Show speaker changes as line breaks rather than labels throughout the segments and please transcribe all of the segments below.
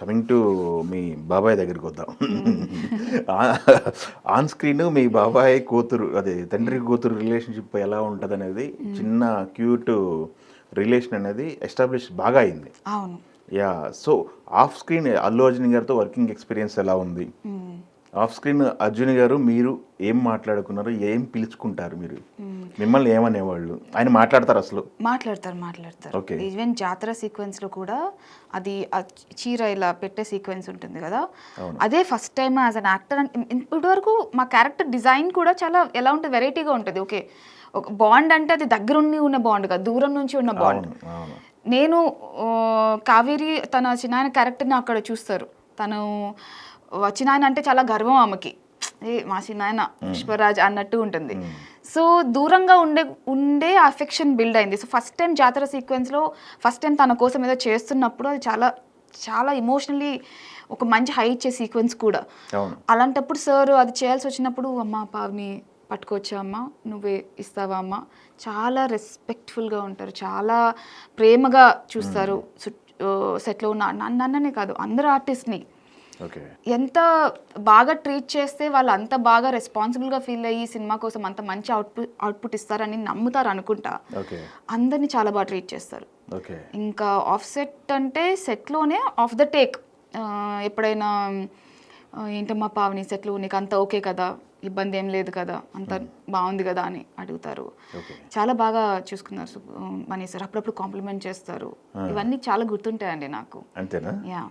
Coming to me బాబాయ్ దగ్గరికి వద్దాం. ఆన్ స్క్రీన్ మీ బాబాయ్ కూతురు అదే తండ్రి కూతురు రిలేషన్షిప్ ఎలా ఉంటుంది అనేది చిన్న క్యూట్ రిలేషన్ అనేది ఎస్టాబ్లిష్ బాగా అయింది.
అవును.
Yeah, so off screen Allu Arjun గారితో వర్కింగ్ ఎక్స్పీరియన్స్ ఎలా ఉంది? ఆఫ్ స్క్రీన్ అర్జున్ గారు మీరు ఏం మాట్లాడుకున్నారు, ఏం పిలుచుకుంటారు? మీరు మిమ్మల్ని ఏమనేవాళ్ళు? ఆయన మాట్లాడతారు అసలు?
మాట్లాడతారు. ఈవెన్ జాతర సీక్వెన్స్ లో కూడా అది చీర ఇలా పెట్టే సీక్వెన్స్ ఉంటుంది కదా, అదే first time as an actor. ఇప్పటి వరకు మా క్యారెక్టర్ డిజైన్ కూడా చాలా ఎలా ఉంటుంది, వెరైటీగా ఉంటుంది. ఓకే, ఒక బాండ్ అంటే అది దగ్గరుండి ఉన్న బాండ్ కాదు, దూరం నుంచి ఉన్న బాండ్. నేను కావేరి తన చిన్న క్యారెక్టర్ని అక్కడ చూస్తారు. తను చిన్నాయన అంటే చాలా గర్వం ఆమెకి, మా చిన్నాయన పుష్పరాజ్ అన్నట్టు ఉంటుంది. సో దూరంగా ఉండే అఫెక్షన్ బిల్డ్ అయింది. సో ఫస్ట్ టైం జాతర సీక్వెన్స్లో ఫస్ట్ టైం తన కోసం ఏదో చేస్తున్నప్పుడు అది చాలా చాలా ఇమోషనలీ ఒక మంచి హై ఇచ్చే సీక్వెన్స్ కూడా. అలాంటప్పుడు సార్ అది చేయాల్సి వచ్చినప్పుడు, అమ్మ పావని పట్టుకోవచ్చా అమ్మ, నువ్వే ఇస్తావా అమ్మ, చాలా రెస్పెక్ట్ఫుల్గా ఉంటారు, చాలా ప్రేమగా చూస్తారు. సెట్లో ఉన్న నన్ననే కాదు అందరు ఆర్టిస్ట్ని ఎంత బాగా ట్రీట్ చేస్తే వాళ్ళు అంత బాగా రెస్పాన్సిబుల్గా ఫీల్ అయ్యి సినిమా కోసం అంత మంచి అవుట్పుట్ ఇస్తారని నమ్ముతారు అనుకుంటా. అందరినీ చాలా బాగా ట్రీట్ చేస్తారు. ఇంకా ఆఫ్ సెట్ అంటే సెట్లోనే ఆఫ్ ద టేక్ ఎప్పుడైనా ఏంటమ్మా పావని సెట్లు నీకు అంత ఓకే కదా, ఇబ్బంది ఏం లేదు కదా, అంత బాగుంది కదా అని అడుగుతారు. చాలా బాగా చూసుకున్నారు మనీ సార్. అప్పుడప్పుడు కాంప్లిమెంట్ చేస్తారు. ఇవన్నీ చాలా గుర్తుంటాయండి నాకు.
అంతేనా?
యా.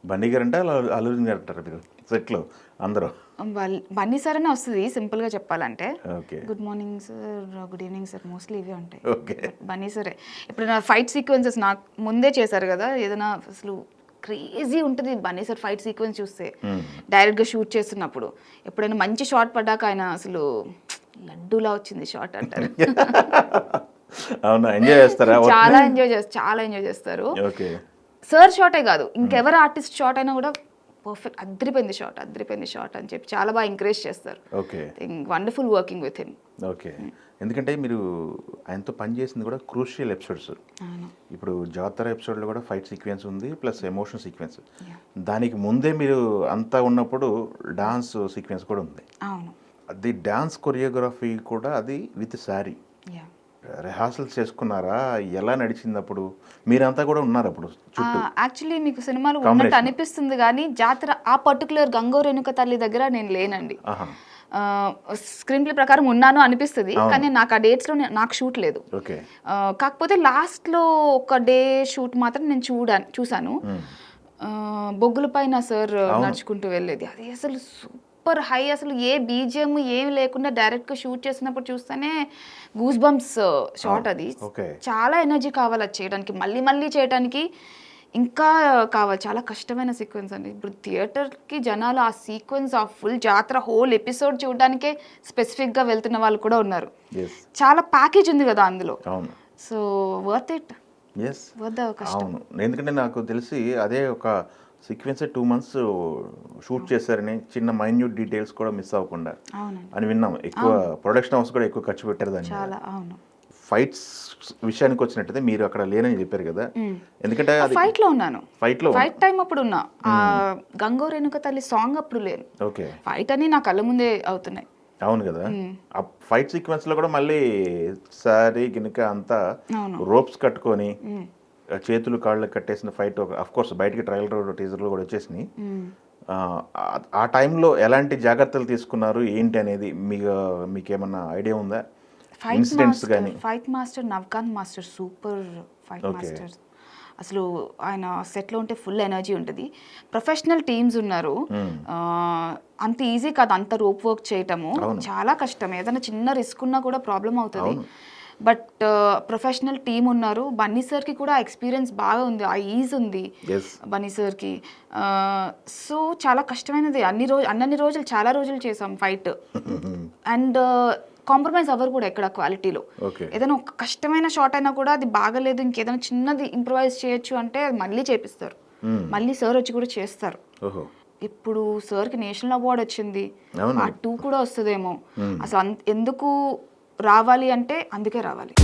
బన్నీ గారు అంటే అల్లు అర్జున్ గారు అంటారు మీరు సెట్లో అందరూ?
బన్నీ సార్ అనే వస్తుంది సింపుల్గా చెప్పాలంటే. Good morning sir, good evening sir, mostly ఇవే ఉంటాయి. బన్నీ సరే. ఇప్పుడు నా ఫైట్ సీక్వెన్సెస్ నాకు ముందే చేశారు కదా, ఏదైనా అసలు క్రేజీ ఉంటుంది బన్నీ సార్ ఫైట్ సీక్వెన్స్ చూస్తే డైరెక్ట్గా షూట్ చేస్తున్నప్పుడు. ఎప్పుడైనా మంచి షాట్ పడ్డాక ఆయన అసలు లడ్డూలా వచ్చింది షాట్ అంటారు.
అవునా, ఎంజాయ్ చేస్తారా?
చాలా ఎంజాయ్ చేస్తారు. సార్ షాటే కాదు, ఇంకెవరు ఆర్టిస్ట్ షాట్ అయినా కూడా పర్ఫెక్ట్, అద్రిపోయింది షాట్ అని చెప్పి చాలా బాగా ఎంకరేజ్ చేస్తారు. Wonderful working with him.
Okay, ఎందుకంటే మీరు ఆయనతో పనిచేసింది కూడా క్రూషియల్ ఎపిసోడ్స్. ఇప్పుడు జాతర ఎపిసోడ్లో కూడా ఫైట్ సీక్వెన్స్ ఉంది, ప్లస్ ఎమోషన్ సీక్వెన్స్. దానికి ముందే మీరు అంతా ఉన్నప్పుడు డాన్స్ సీక్వెన్స్ కూడా ఉంది. అది డాన్స్ కొరియోగ్రఫీ కూడా అది విత్ శారీ. రిహార్సల్స్ చేసుకున్నారా? ఎలా నడిచింది అప్పుడు? మీరంతా కూడా ఉన్నారు అప్పుడు చుట్టూ?
యాక్చువల్లీ మీకు సినిమాలో ఉన్నట్టు అనిపిస్తుంది కానీ జాతర ఆ పర్టికులర్ గంగో రేణుక తల్లి దగ్గర నేను లేనండి. స్క్రీన్ ప్లే ప్రకారం ఉన్నాను అనిపిస్తుంది కానీ నాకు ఆ డేట్స్లో నాకు షూట్ లేదు. కాకపోతే లాస్ట్లో ఒక డే షూట్ మాత్రం నేను చూశాను. బొగ్గుల పైన సార్ నడుచుకుంటూ వెళ్ళేది, అది అసలు సూపర్ హై, అసలు ఏ బీజిఎం ఏమి లేకుండా డైరెక్ట్గా షూట్ చేసినప్పుడు చూస్తేనే గూస్ బంప్స్ షాట్. అది చాలా ఎనర్జీ కావాలి అది చేయడానికి, మళ్ళీ చేయడానికి ఇంకా కావాలి. చాలా కష్టమైన సీక్వెన్స్ అండి. ఇప్పుడు థియేటర్కి జనాలు ఆ సీక్వెన్స్ ఆ ఫుల్ జాతర హోల్ ఎపిసోడ్ చూడడానికే స్పెసిఫిక్గా వెళ్తున్న వాళ్ళు కూడా ఉన్నారు. చాలా ప్యాకేజ్ ఉంది కదా అందులో. So worth it.
అవును, ఎందుకంటే నాకు తెలిసి అదే ఒక సీక్వెన్స్ 2 months షూట్ చేశారని, చిన్న మైన్యూట్ డీటెయిల్స్ కూడా మిస్ అవ్వకుండా అని విన్నాం. ఎక్కువ ప్రొడక్షన్ హౌస్ కూడా ఎక్కువ ఖర్చు పెట్టారు దాన్ని. ఫైట్స్ విషయానికి వచ్చినట్టయితే మీరు అక్కడ లేనని చెప్పారు కదా, ఎందుకంటే
ఫైట్ లో ఉన్నాను. ఫైట్ టైం అప్పుడు ఉన్నా, గంగో రేణుక తల్లి సాంగ్ అప్పుడు లేను. ఫైట్ అని నా కళ్ళ ముందే అవుతున్నాయి.
అవును కదా, ఆ ఫైట్ సీక్వెన్స్ లో కూడా మళ్ళీ సారీ గినక అంతా రోప్స్ కట్టుకొని చేతులు కాళ్ళు కట్టేసిన ఫైట్ అఫ్ కోర్స్ బయటికి ట్రైలర్ టీజర్లు కూడా వచ్చేసినాయి. ఆ టైంలో ఎలాంటి జాగ్రత్తలు తీసుకున్నారు ఏంటి అనేది మీకేమన్నా ఐడియా ఉందా? ఇన్సిడెంట్స్ కానీ.
Fight master Navkanth master super fight master. అసలు ఆయన సెట్లో ఉంటే ఫుల్ ఎనర్జీ ఉంటుంది. ప్రొఫెషనల్ టీమ్స్ ఉన్నారు, అంత ఈజీ కాదు అంత రోప్ వర్క్ చేయటము, చాలా కష్టం. ఏదైనా చిన్న రిస్క్ ఉన్నా కూడా ప్రాబ్లం అవుతుంది. బట్ ప్రొఫెషనల్ టీమ్ ఉన్నారు. బన్నీ సార్కి కూడా ఎక్స్పీరియన్స్ బాగా ఉంది, ఆ ఈజ్ ఉంది బన్నీ సార్కి. సో చాలా కష్టమైనది. అన్ని రోజులు చాలా రోజులు చేసాం ఫైట్. అండ్ కాంప్రమైజ్ అవ్వరు కూడా ఎక్కడ క్వాలిటీలో. ఏదైనా ఒక కష్టమైన షాట్ అయినా కూడా అది బాగలేదు, ఇంకేదైనా చిన్నది ఇంప్రూవైజ్ చేయొచ్చు అంటే మళ్ళీ చేపిస్తారు. మళ్ళీ సార్ వచ్చి కూడా చేస్తారు. ఇప్పుడు సార్కి నేషనల్ అవార్డు వచ్చింది, ఆ 2 కూడా వస్తుందేమో. అసలు ఎందుకు రావాలి అంటే అందుకే రావాలి.